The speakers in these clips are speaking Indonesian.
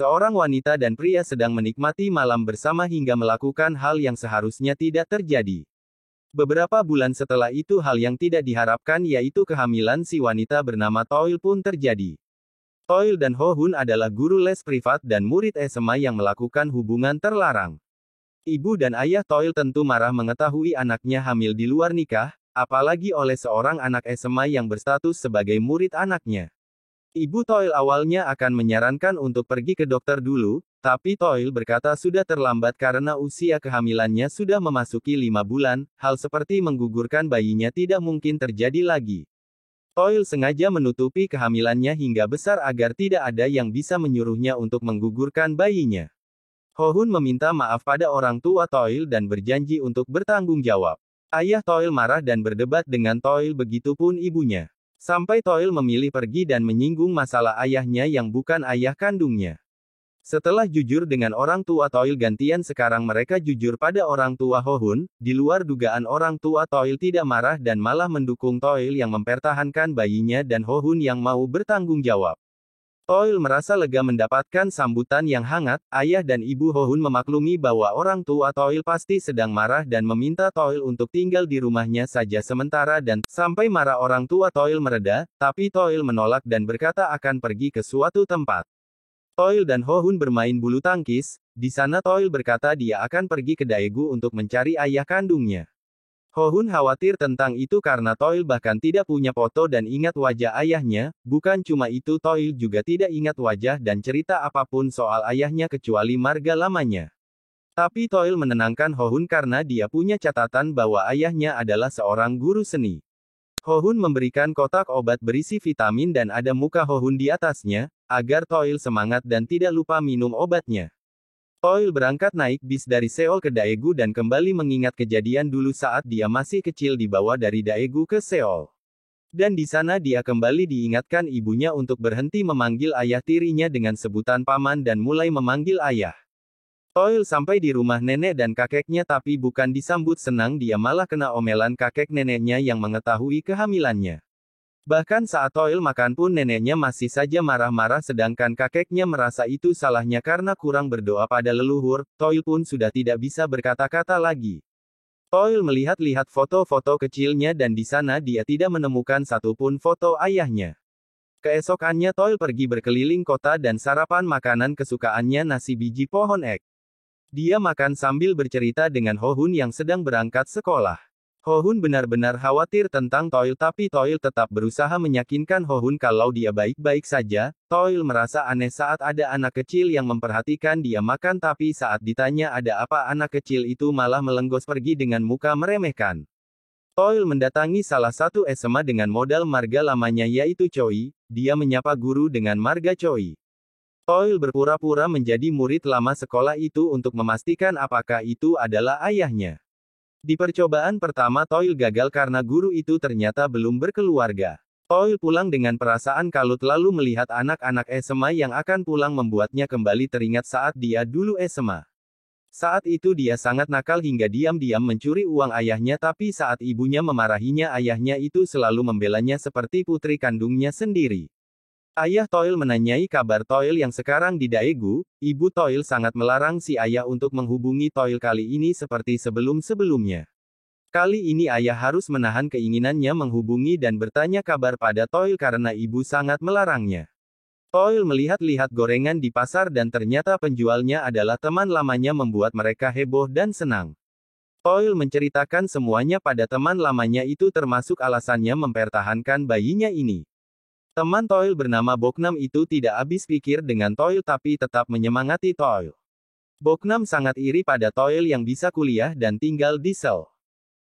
Seorang wanita dan pria sedang menikmati malam bersama hingga melakukan hal yang seharusnya tidak terjadi. Beberapa bulan setelah itu hal yang tidak diharapkan yaitu kehamilan si wanita bernama Toil pun terjadi. Toil dan Ho-hun adalah guru les privat dan murid SMA yang melakukan hubungan terlarang. Ibu dan ayah Toil tentu marah mengetahui anaknya hamil di luar nikah, apalagi oleh seorang anak SMA yang berstatus sebagai murid anaknya. Ibu Toil awalnya akan menyarankan untuk pergi ke dokter dulu, tapi Toil berkata sudah terlambat karena usia kehamilannya sudah memasuki 5 bulan, hal seperti menggugurkan bayinya tidak mungkin terjadi lagi. Toil sengaja menutupi kehamilannya hingga besar agar tidak ada yang bisa menyuruhnya untuk menggugurkan bayinya. Ho-hun meminta maaf pada orang tua Toil dan berjanji untuk bertanggung jawab. Ayah Toil marah dan berdebat dengan Toil, begitupun ibunya. Sampai Toil memilih pergi dan menyinggung masalah ayahnya yang bukan ayah kandungnya. Setelah jujur dengan orang tua Toil gantian sekarang mereka jujur pada orang tua Ho-hun, di luar dugaan orang tua Toil tidak marah dan malah mendukung Toil yang mempertahankan bayinya dan Ho-hun yang mau bertanggung jawab. Toil merasa lega mendapatkan sambutan yang hangat, ayah dan ibu Ho-hun memaklumi bahwa orang tua Toil pasti sedang marah dan meminta Toil untuk tinggal di rumahnya saja sementara dan, sampai marah orang tua Toil mereda, tapi Toil menolak dan berkata akan pergi ke suatu tempat. Toil dan Ho-hun bermain bulu tangkis, di sana Toil berkata dia akan pergi ke Daegu untuk mencari ayah kandungnya. Ho-hun khawatir tentang itu karena Toil bahkan tidak punya foto dan ingat wajah ayahnya, bukan cuma itu Toil juga tidak ingat wajah dan cerita apapun soal ayahnya kecuali marga lamanya. Tapi Toil menenangkan Ho-hun karena dia punya catatan bahwa ayahnya adalah seorang guru seni. Ho-hun memberikan kotak obat berisi vitamin dan ada muka Ho-hun di atasnya, agar Toil semangat dan tidak lupa minum obatnya. Toil berangkat naik bis dari Seoul ke Daegu dan kembali mengingat kejadian dulu saat dia masih kecil dibawa dari Daegu ke Seoul. Dan di sana dia kembali diingatkan ibunya untuk berhenti memanggil ayah tirinya dengan sebutan paman dan mulai memanggil ayah. Toil sampai di rumah nenek dan kakeknya tapi bukan disambut senang, dia malah kena omelan kakek neneknya yang mengetahui kehamilannya. Bahkan saat Toil makan pun neneknya masih saja marah-marah sedangkan kakeknya merasa itu salahnya karena kurang berdoa pada leluhur. Toil pun sudah tidak bisa berkata-kata lagi. Toil melihat-lihat foto-foto kecilnya dan di sana dia tidak menemukan satupun foto ayahnya. Keesokannya Toil pergi berkeliling kota dan sarapan makanan kesukaannya nasi biji pohon ek. Dia makan sambil bercerita dengan Ho-hun yang sedang berangkat sekolah. Ho-hun benar-benar khawatir tentang Toil tapi Toil tetap berusaha meyakinkan Ho-hun kalau dia baik-baik saja. Toil merasa aneh saat ada anak kecil yang memperhatikan dia makan tapi saat ditanya ada apa anak kecil itu malah melenggos pergi dengan muka meremehkan. Toil mendatangi salah satu SMA dengan modal marga lamanya yaitu Choi, dia menyapa guru dengan marga Choi. Toil berpura-pura menjadi murid lama sekolah itu untuk memastikan apakah itu adalah ayahnya. Di percobaan pertama Toil gagal karena guru itu ternyata belum berkeluarga. Toil pulang dengan perasaan kalut lalu melihat anak-anak SMA yang akan pulang membuatnya kembali teringat saat dia dulu SMA. Saat itu dia sangat nakal hingga diam-diam mencuri uang ayahnya tapi saat ibunya memarahinya ayahnya itu selalu membelanya seperti putri kandungnya sendiri. Ayah Toil menanyai kabar Toil yang sekarang di Daegu, ibu Toil sangat melarang si ayah untuk menghubungi Toil kali ini seperti sebelum-sebelumnya. Kali ini ayah harus menahan keinginannya menghubungi dan bertanya kabar pada Toil karena ibu sangat melarangnya. Toil melihat-lihat gorengan di pasar dan ternyata penjualnya adalah teman lamanya membuat mereka heboh dan senang. Toil menceritakan semuanya pada teman lamanya itu termasuk alasannya mempertahankan bayinya ini. Teman Toil bernama Boknam itu tidak habis pikir dengan Toil tapi tetap menyemangati Toil. Boknam sangat iri pada Toil yang bisa kuliah dan tinggal di Seoul.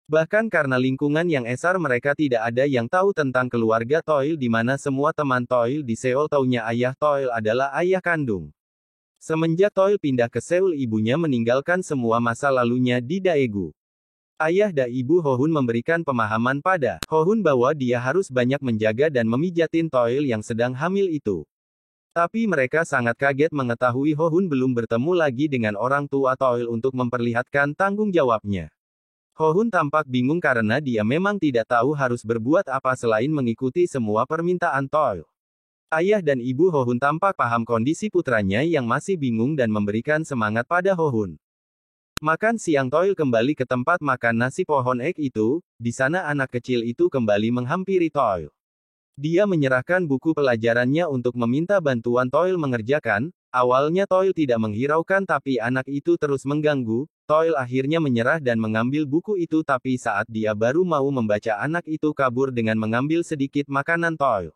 Bahkan karena lingkungan yang esar mereka tidak ada yang tahu tentang keluarga Toil di mana semua teman Toil di Seoul taunya ayah Toil adalah ayah kandung. Semenjak Toil pindah ke Seoul ibunya meninggalkan semua masa lalunya di Daegu. Ayah dan ibu Ho-hun memberikan pemahaman pada Ho-hun bahwa dia harus banyak menjaga dan memijatin Toil yang sedang hamil itu. Tapi mereka sangat kaget mengetahui Ho-hun belum bertemu lagi dengan orang tua Toil untuk memperlihatkan tanggung jawabnya. Ho-hun tampak bingung karena dia memang tidak tahu harus berbuat apa selain mengikuti semua permintaan Toil. Ayah dan ibu Hohun tampak paham kondisi putranya yang masih bingung dan memberikan semangat pada Hohun. Makan siang Toil kembali ke tempat makan nasi pohon ek itu, di sana anak kecil itu kembali menghampiri Toil. Dia menyerahkan buku pelajarannya untuk meminta bantuan Toil mengerjakan. Awalnya Toil tidak menghiraukan tapi anak itu terus mengganggu. Toil akhirnya menyerah dan mengambil buku itu tapi saat dia baru mau membaca anak itu kabur dengan mengambil sedikit makanan Toil.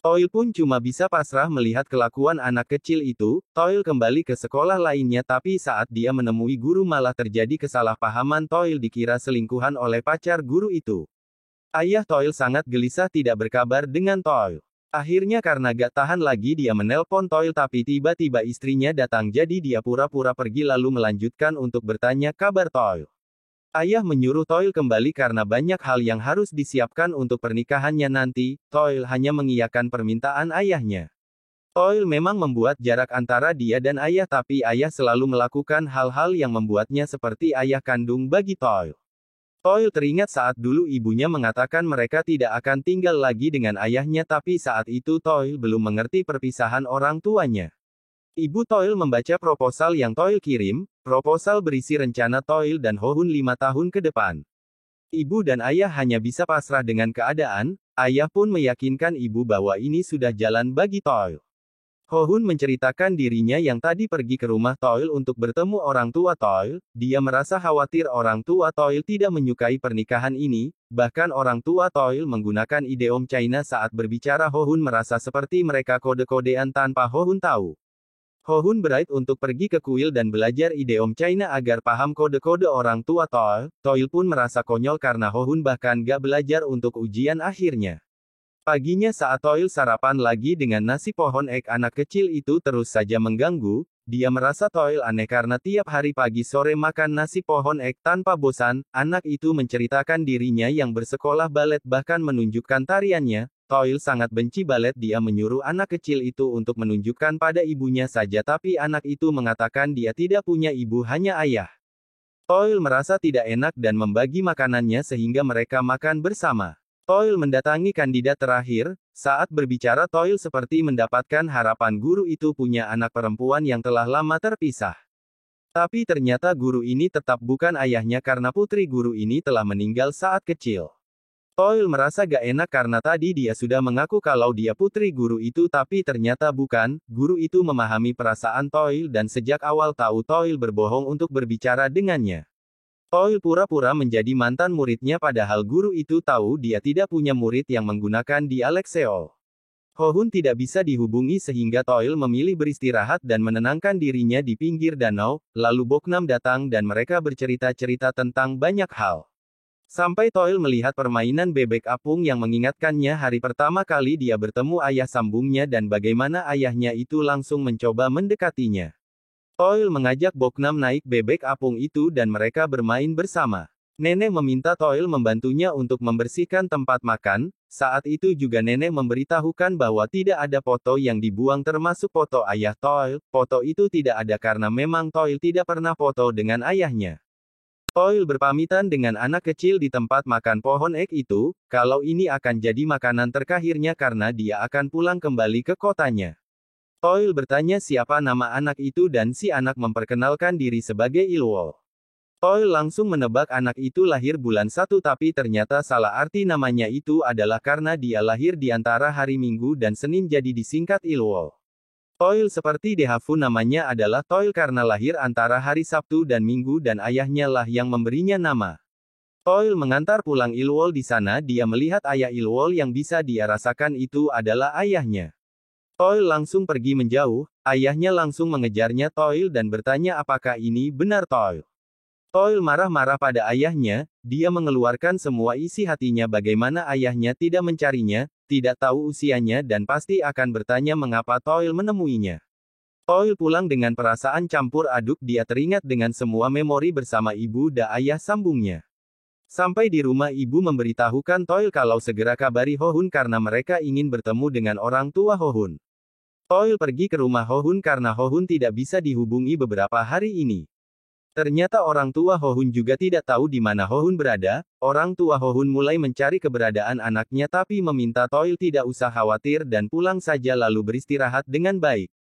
Toil pun cuma bisa pasrah melihat kelakuan anak kecil itu. Toil kembali ke sekolah lainnya tapi saat dia menemui guru malah terjadi kesalahpahaman. Toil dikira selingkuhan oleh pacar guru itu. Ayah Toil sangat gelisah tidak berkabar dengan Toil. Akhirnya karena gak tahan lagi dia menelpon Toil tapi tiba-tiba istrinya datang jadi dia pura-pura pergi lalu melanjutkan untuk bertanya kabar Toil. Ayah menyuruh Toil kembali karena banyak hal yang harus disiapkan untuk pernikahannya nanti. Toil hanya mengiyakan permintaan ayahnya. Toil memang membuat jarak antara dia dan ayah tapi ayah selalu melakukan hal-hal yang membuatnya seperti ayah kandung bagi Toil. Toil teringat saat dulu ibunya mengatakan mereka tidak akan tinggal lagi dengan ayahnya tapi saat itu Toil belum mengerti perpisahan orang tuanya. Ibu Toil membaca proposal yang Toil kirim. Proposal berisi rencana Toil dan Hohun 5 tahun ke depan. Ibu dan ayah hanya bisa pasrah dengan keadaan. Ayah pun meyakinkan ibu bahwa ini sudah jalan bagi Toil. Hohun menceritakan dirinya yang tadi pergi ke rumah Toil untuk bertemu orang tua Toil. Dia merasa khawatir orang tua Toil tidak menyukai pernikahan ini. Bahkan orang tua Toil menggunakan idiom China saat berbicara. Hohun merasa seperti mereka kode-kodean tanpa Hohun tahu. Hohun berait untuk pergi ke kuil dan belajar idiom China agar paham kode-kode orang tua Toil. Toil pun merasa konyol karena Hohun bahkan gak belajar untuk ujian akhirnya. Paginya saat Toil sarapan lagi dengan nasi pohon ek anak kecil itu terus saja mengganggu. Dia merasa Toil aneh karena tiap hari pagi sore makan nasi pohon ek tanpa bosan. Anak itu menceritakan dirinya yang bersekolah balet bahkan menunjukkan tariannya. Toil sangat benci balet. Dia menyuruh anak kecil itu untuk menunjukkan pada ibunya saja tapi anak itu mengatakan dia tidak punya ibu hanya ayah. Toil merasa tidak enak dan membagi makanannya sehingga mereka makan bersama. Toil mendatangi kandidat terakhir. Saat berbicara Toil seperti mendapatkan harapan guru itu punya anak perempuan yang telah lama terpisah. Tapi ternyata guru ini tetap bukan ayahnya karena putri guru ini telah meninggal saat kecil. Toil merasa gak enak karena tadi dia sudah mengaku kalau dia putri guru itu tapi ternyata bukan. Guru itu memahami perasaan Toil dan sejak awal tahu Toil berbohong untuk berbicara dengannya. Toil pura-pura menjadi mantan muridnya padahal guru itu tahu dia tidak punya murid yang menggunakan dialek Seoul. Hohun tidak bisa dihubungi sehingga Toil memilih beristirahat dan menenangkan dirinya di pinggir danau. Lalu Boknam datang dan mereka bercerita-cerita tentang banyak hal. Sampai Toil melihat permainan bebek apung yang mengingatkannya hari pertama kali dia bertemu ayah sambungnya dan bagaimana ayahnya itu langsung mencoba mendekatinya. Toil mengajak Boknam naik bebek apung itu dan mereka bermain bersama. Nenek meminta Toil membantunya untuk membersihkan tempat makan. Saat itu juga nenek memberitahukan bahwa tidak ada foto yang dibuang termasuk foto ayah Toil. Foto itu tidak ada karena memang Toil tidak pernah foto dengan ayahnya. Toil berpamitan dengan anak kecil di tempat makan pohon ek itu, kalau ini akan jadi makanan terakhirnya karena dia akan pulang kembali ke kotanya. Toil bertanya siapa nama anak itu dan si anak memperkenalkan diri sebagai Ilwol. Toil langsung menebak anak itu lahir bulan 1 tapi ternyata salah arti namanya itu adalah karena dia lahir di antara hari Minggu dan Senin jadi disingkat Ilwol. Toil seperti Dehafu namanya adalah Toil karena lahir antara hari Sabtu dan Minggu dan ayahnya lah yang memberinya nama. Toil mengantar pulang Ilwol di sana dia melihat ayah Ilwol yang bisa dia rasakan itu adalah ayahnya. Toil langsung pergi menjauh, ayahnya langsung mengejarnya Toil dan bertanya apakah ini benar Toil. Toil marah-marah pada ayahnya, dia mengeluarkan semua isi hatinya bagaimana ayahnya tidak mencarinya, tidak tahu usianya dan pasti akan bertanya mengapa Toil menemuinya. Toil pulang dengan perasaan campur aduk dia teringat dengan semua memori bersama ibu dan ayah sambungnya. Sampai di rumah ibu memberitahukan Toil kalau segera kabari Hohun karena mereka ingin bertemu dengan orang tua Hohun. Toil pergi ke rumah Hohun karena Hohun tidak bisa dihubungi beberapa hari ini. Ternyata orang tua Hohun juga tidak tahu di mana Hohun berada. Orang tua Hohun mulai mencari keberadaan anaknya tapi meminta Toil tidak usah khawatir dan pulang saja lalu beristirahat dengan baik.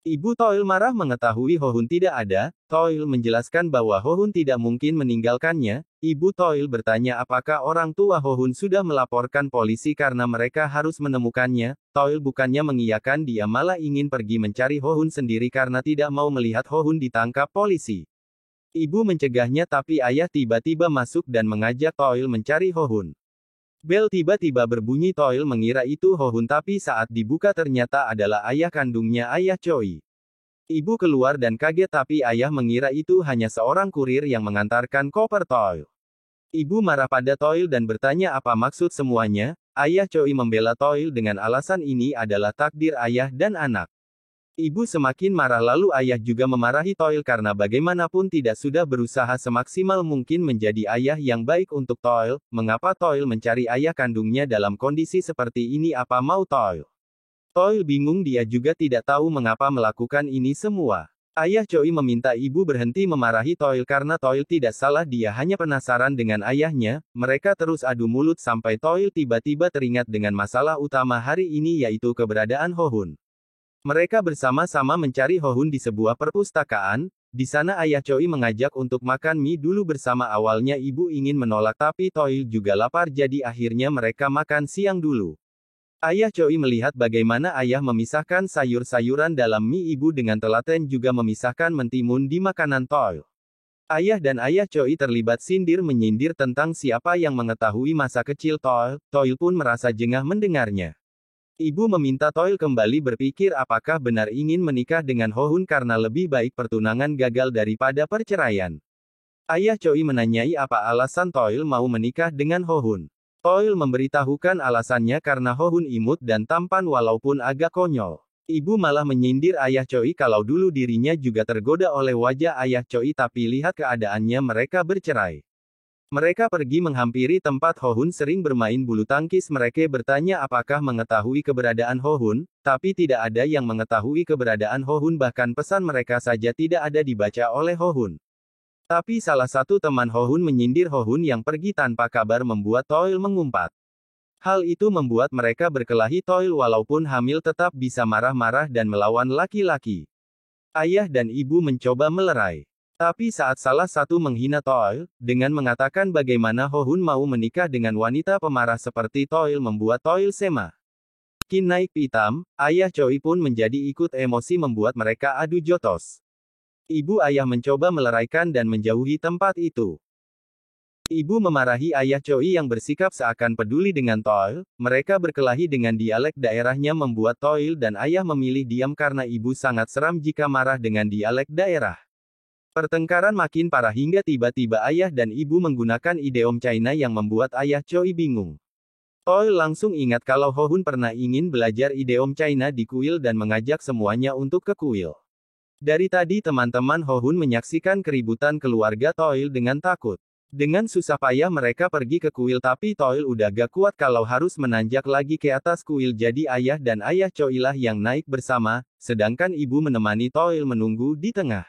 Ibu Toil marah mengetahui Hohun tidak ada. Toil menjelaskan bahwa Hohun tidak mungkin meninggalkannya. Ibu Toil bertanya apakah orang tua Hohun sudah melaporkan polisi karena mereka harus menemukannya. Toil bukannya mengiyakan, dia malah ingin pergi mencari Hohun sendiri karena tidak mau melihat Hohun ditangkap polisi. Ibu mencegahnya tapi ayah tiba-tiba masuk dan mengajak Toil mencari Hohun. Bel tiba-tiba berbunyi. Toil mengira itu Hohun tapi saat dibuka ternyata adalah ayah kandungnya, Ayah Choi. Ibu keluar dan kaget tapi ayah mengira itu hanya seorang kurir yang mengantarkan koper Toil. Ibu marah pada Toil dan bertanya apa maksud semuanya. Ayah Choi membela Toil dengan alasan ini adalah takdir ayah dan anak. Ibu semakin marah lalu ayah juga memarahi Toil karena bagaimanapun tidak sudah berusaha semaksimal mungkin menjadi ayah yang baik untuk Toil. Mengapa Toil mencari ayah kandungnya dalam kondisi seperti ini? Apa mau Toil? Toil bingung, dia juga tidak tahu mengapa melakukan ini semua. Ayah Choi meminta ibu berhenti memarahi Toil karena Toil tidak salah, dia hanya penasaran dengan ayahnya. Mereka terus adu mulut sampai Toil tiba-tiba teringat dengan masalah utama hari ini yaitu keberadaan Hohun. Mereka bersama-sama mencari Hohun di sebuah perpustakaan. Di sana ayah Choi mengajak untuk makan mie dulu bersama. Awalnya ibu ingin menolak tapi Toil juga lapar jadi akhirnya mereka makan siang dulu. Ayah Choi melihat bagaimana ayah memisahkan sayur-sayuran dalam mie, ibu dengan telaten juga memisahkan mentimun di makanan Toil. Ayah dan ayah Choi terlibat sindir-menyindir tentang siapa yang mengetahui masa kecil Toil. Toil pun merasa jengah mendengarnya. Ibu meminta Toil kembali berpikir apakah benar ingin menikah dengan Hohun karena lebih baik pertunangan gagal daripada perceraian. Ayah Choi menanyai apa alasan Toil mau menikah dengan Hohun. Toil memberitahukan alasannya karena Hohun imut dan tampan walaupun agak konyol. Ibu malah menyindir ayah Choi kalau dulu dirinya juga tergoda oleh wajah ayah Choi tapi lihat keadaannya mereka bercerai. Mereka pergi menghampiri tempat Hohun sering bermain bulu tangkis. Mereka bertanya apakah mengetahui keberadaan Hohun, tapi tidak ada yang mengetahui keberadaan Hohun, bahkan pesan mereka saja tidak ada dibaca oleh Hohun. Tapi salah satu teman Hohun menyindir Hohun yang pergi tanpa kabar membuat Toil mengumpat. Hal itu membuat mereka berkelahi. Toil walaupun hamil tetap bisa marah-marah dan melawan laki-laki. Ayah dan ibu mencoba melerai. Tapi saat salah satu menghina Toil, dengan mengatakan bagaimana Hohun mau menikah dengan wanita pemarah seperti Toil membuat Toil semakin naik pitam, ayah Choi pun menjadi ikut emosi membuat mereka adu jotos. Ibu ayah mencoba meleraikan dan menjauhi tempat itu. Ibu memarahi ayah Choi yang bersikap seakan peduli dengan Toil. Mereka berkelahi dengan dialek daerahnya membuat Toil dan ayah memilih diam karena ibu sangat seram jika marah dengan dialek daerah. Pertengkaran makin parah hingga tiba-tiba ayah dan ibu menggunakan idiom China yang membuat ayah Choi bingung. Toil langsung ingat kalau Hohun pernah ingin belajar idiom China di kuil dan mengajak semuanya untuk ke kuil. Dari tadi teman-teman Hohun menyaksikan keributan keluarga Toil dengan takut. Dengan susah payah mereka pergi ke kuil tapi Toil udah gak kuat kalau harus menanjak lagi ke atas kuil, jadi ayah dan ayah Choi lah yang naik bersama, sedangkan ibu menemani Toil menunggu di tengah.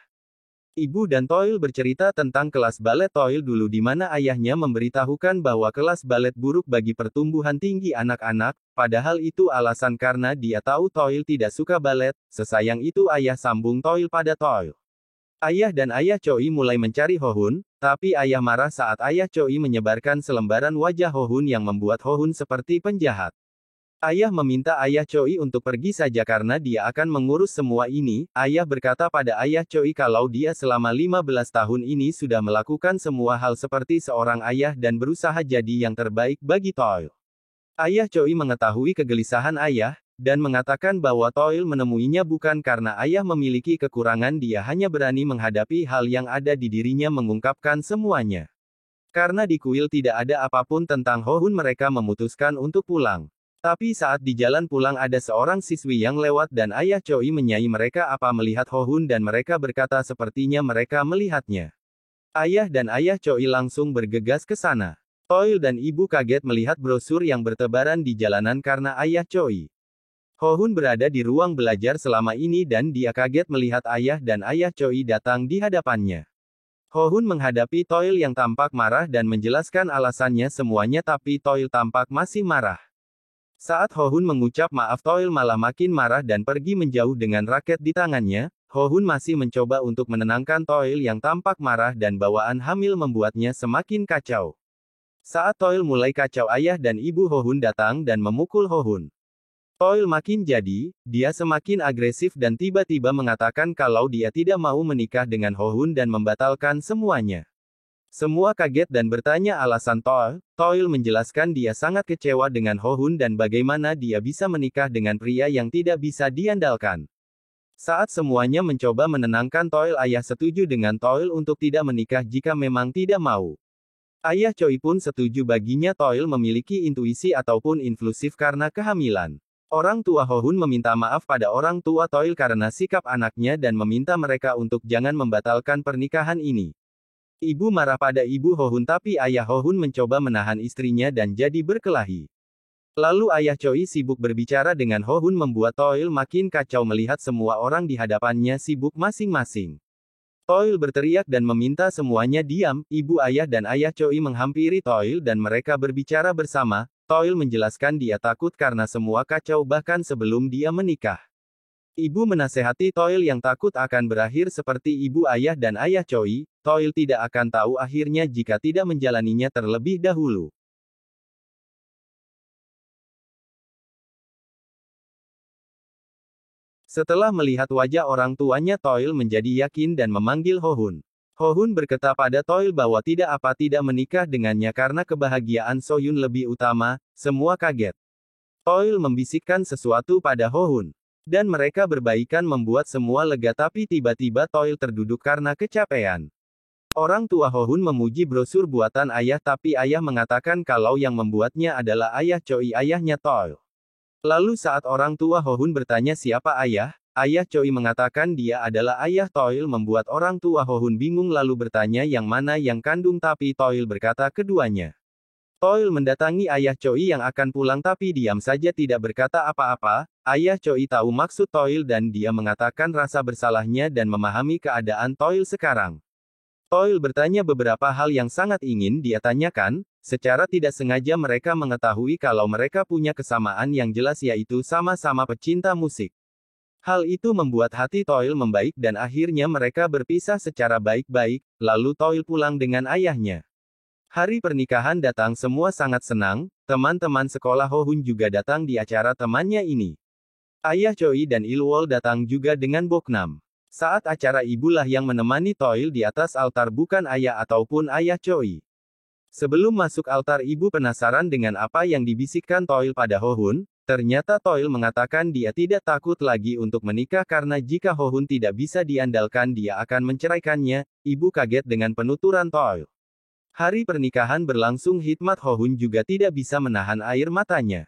Ibu dan Toil bercerita tentang kelas balet Toil dulu di mana ayahnya memberitahukan bahwa kelas balet buruk bagi pertumbuhan tinggi anak-anak, padahal itu alasan karena dia tahu Toil tidak suka balet. Sesayang itu ayah, sambung Toil pada Toil. Ayah dan ayah Choi mulai mencari Hohun, tapi ayah marah saat ayah Choi menyebarkan selembaran wajah Hohun yang membuat Hohun seperti penjahat. Ayah meminta ayah Choi untuk pergi saja karena dia akan mengurus semua ini. Ayah berkata pada ayah Choi kalau dia selama 15 tahun ini sudah melakukan semua hal seperti seorang ayah dan berusaha jadi yang terbaik bagi Toil. Ayah Choi mengetahui kegelisahan ayah, dan mengatakan bahwa Toil menemuinya bukan karena ayah memiliki kekurangan, dia hanya berani menghadapi hal yang ada di dirinya, mengungkapkan semuanya. Karena di kuil tidak ada apapun tentang Hohun, mereka memutuskan untuk pulang. Tapi saat di jalan pulang ada seorang siswi yang lewat dan ayah Choi menyai mereka apa melihat Hohun dan mereka berkata sepertinya mereka melihatnya. Ayah dan ayah Choi langsung bergegas ke sana. Toil dan ibu kaget melihat brosur yang bertebaran di jalanan karena ayah Choi. Hohun berada di ruang belajar selama ini dan dia kaget melihat ayah dan ayah Choi datang di hadapannya. Hohun menghadapi Toil yang tampak marah dan menjelaskan alasannya semuanya tapi Toil tampak masih marah. Saat Hohun mengucap maaf Toil malah makin marah dan pergi menjauh dengan raket di tangannya. Hohun masih mencoba untuk menenangkan Toil yang tampak marah dan bawaan hamil membuatnya semakin kacau. Saat Toil mulai kacau ayah dan ibu Hohun datang dan memukul Hohun. Toil makin jadi, dia semakin agresif dan tiba-tiba mengatakan kalau dia tidak mau menikah dengan Hohun dan membatalkan semuanya. Semua kaget dan bertanya alasan Toil. Toil menjelaskan dia sangat kecewa dengan Hohun dan bagaimana dia bisa menikah dengan pria yang tidak bisa diandalkan. Saat semuanya mencoba menenangkan Toil, ayah setuju dengan Toil untuk tidak menikah jika memang tidak mau. Ayah Choi pun setuju baginya Toil memiliki intuisi ataupun influsif karena kehamilan. Orang tua Hohun meminta maaf pada orang tua Toil karena sikap anaknya dan meminta mereka untuk jangan membatalkan pernikahan ini. Ibu marah pada ibu Hohun tapi ayah Hohun mencoba menahan istrinya dan jadi berkelahi. Lalu ayah Choi sibuk berbicara dengan Hohun membuat Toil makin kacau melihat semua orang di hadapannya sibuk masing-masing. Toil berteriak dan meminta semuanya diam. Ibu ayah dan ayah Choi menghampiri Toil dan mereka berbicara bersama. Toil menjelaskan dia takut karena semua kacau bahkan sebelum dia menikah. Ibu menasehati Toil yang takut akan berakhir seperti ibu ayah dan ayah Choi. Toil tidak akan tahu akhirnya jika tidak menjalaninya terlebih dahulu. Setelah melihat wajah orang tuanya Toil menjadi yakin dan memanggil Hohun. Hohun berkata pada Toil bahwa tidak menikah dengannya karena kebahagiaan Sohyun lebih utama. Semua kaget. Toil membisikkan sesuatu pada Hohun. Dan mereka berbaikan membuat semua lega tapi tiba-tiba Toil terduduk karena kecapean. Orang tua Hohun memuji brosur buatan ayah tapi ayah mengatakan kalau yang membuatnya adalah ayah Choi, ayahnya Toil. Lalu saat orang tua Hohun bertanya siapa ayah, ayah Choi mengatakan dia adalah ayah Toil membuat orang tua Hohun bingung lalu bertanya yang mana yang kandung tapi Toil berkata keduanya. Toil mendatangi ayah Choi yang akan pulang tapi diam saja tidak berkata apa-apa. Ayah Choi tahu maksud Toil dan dia mengatakan rasa bersalahnya dan memahami keadaan Toil sekarang. Toil bertanya beberapa hal yang sangat ingin dia tanyakan. Secara tidak sengaja mereka mengetahui kalau mereka punya kesamaan yang jelas yaitu sama-sama pecinta musik. Hal itu membuat hati Toil membaik dan akhirnya mereka berpisah secara baik-baik, lalu Toil pulang dengan ayahnya. Hari pernikahan datang semua sangat senang, teman-teman sekolah Hohun juga datang di acara temannya ini. Ayah Choi dan Ilwol datang juga dengan Boknam. Saat acara ibulah yang menemani Toil di atas altar bukan ayah ataupun ayah Choi. Sebelum masuk altar ibu penasaran dengan apa yang dibisikkan Toil pada Hohun, ternyata Toil mengatakan dia tidak takut lagi untuk menikah karena jika Hohun tidak bisa diandalkan dia akan menceraikannya. Ibu kaget dengan penuturan Toil. Hari pernikahan berlangsung hikmat Hohun juga tidak bisa menahan air matanya.